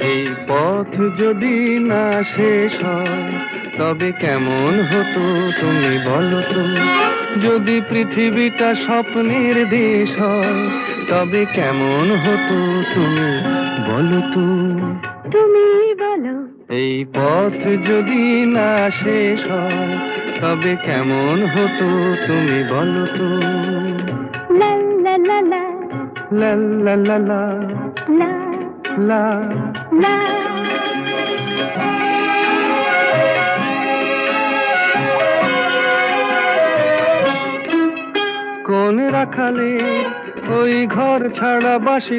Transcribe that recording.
এই পথ যদি না শেষ হয় তবে কেমন হতো তুমি বলো তো। যদি পৃথিবীটা স্বপ্নের দেশ হয় তবে কেমন হতো তুমি বলো তো। তুমি বলো। এই পথ যদি না শেষ হয় তবে কেমন হতো তুমি বলো তো। লা লা লা লা লা লা লা লা লা লা। লা। কোন রাখালে ওই ঘর ছাড়া বাসি